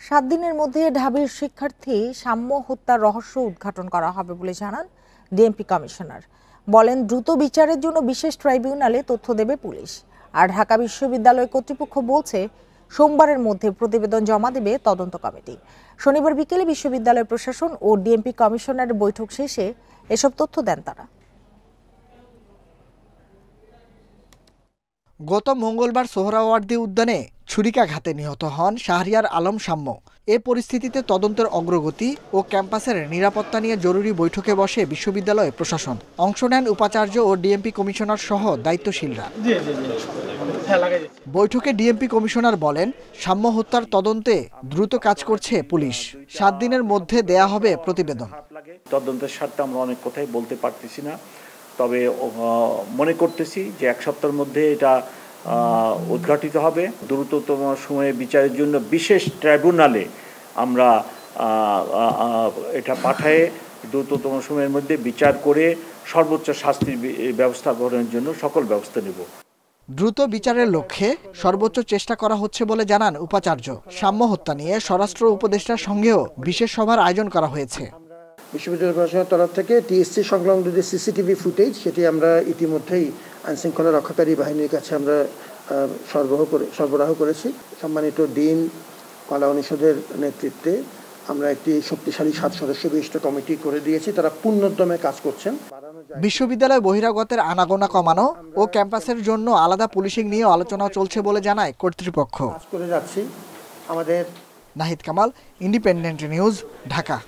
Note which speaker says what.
Speaker 1: 7 দিনের মধ্যে ঢাবির শিক্ষার্থী সাম্য হত্যার রহস্য উদ্ঘাটন করা হবে বলে জানান ডিএমপি কমিশনার। বলেন, দ্রুত বিচারের জন্য বিশেষ ট্রাইব্যুনালে তথ্য দেবে পুলিশ। আর ঢাকা বিশ্ববিদ্যালয় কর্তৃপক্ষ বলছে, সোমবারের মধ্যে প্রতিবেদন জমা দেবে তদন্ত কমিটি। শনিবার বিকেলে বিশ্ববিদ্যালয় প্রশাসন ও ডিএমপি কমিশনারের বৈঠক শেষে এসব তথ্য দেন তারা।
Speaker 2: গত মঙ্গলবার সোহরাওয়ার্দী উদ্যানে ছুরিকাঘাতে নিহত হন শাহরিয়ার আলম সাম্য। এ পরিস্থিতিতে তদন্তের অগ্রগতি ও ক্যাম্পাসের নিরাপত্তা নিয়ে জরুরি বৈঠকে বসে বিশ্ববিদ্যালয় প্রশাসন। অংশ নেন উপাচার্য ও ডিএমপি কমিশনার সহ দায়িত্বশীলরা। বৈঠকে ডিএমপি কমিশনার বলেন, সাম্য হত্যার তদন্তে দ্রুত কাজ করছে পুলিশ। 7 দিনের মধ্যে দেয়া হবে প্রতিবেদন।
Speaker 3: তদন্তের স্বার্থে আমরা অনেক কথাই বলতে পারতেছি না, তবে মনে করতেছি যে 1 সপ্তাহের মধ্যে এটা উদ্ঘাটিত হবে। দ্রুততম সময়ে বিচারের জন্য বিশেষ ট্রাইব্যুনালে আমরা এটা পাঠায়ে দ্রুততম সময়ের মধ্যে বিচার করে সর্বোচ্চ শাস্তির ব্যবস্থা গ্রহণের জন্য সকল ব্যবস্থা নেব।
Speaker 2: দ্রুত বিচারের লক্ষ্যে সর্বোচ্চ চেষ্টা করা হচ্ছে বলে জানান উপাচার্য। সাম্য হত্যা নিয়ে স্বরাষ্ট্র উপদেষ্টার সঙ্গেও বিশেষ সভার আয়োজন করা হয়েছে।
Speaker 4: বিশ্ববিদ্যালয় প্রশাসনের তরফ থেকে টিএসসি সংলগ্ন যে সিসিটিভি ফুটেজ, সেটি আমরা ইতিমধ্যেই আইনশৃঙ্খলা রক্ষাকারী বাহিনীর কাছে আমরা সরবরাহ করেছি। সম্মানিত ডিন কলা অনুষদের নেতৃত্বে আমরা একটি শক্তিশালী 7 সদস্য বিশিষ্ট কমিটি করে দিয়েছি। তারা পূর্ণোদ্যমে কাজ করছেন।
Speaker 2: বিশ্ববিদ্যালয় বহিরাগতের আনাগোনা কমানো ও ক্যাম্পাসের জন্য আলাদা পুলিশিং নিয়ে আলোচনা চলছে বলে জানায় কর্তৃপক্ষ।
Speaker 4: কাজ করে যাচ্ছি আমাদের।
Speaker 2: Nahid Kamal, independent news, Dhaka.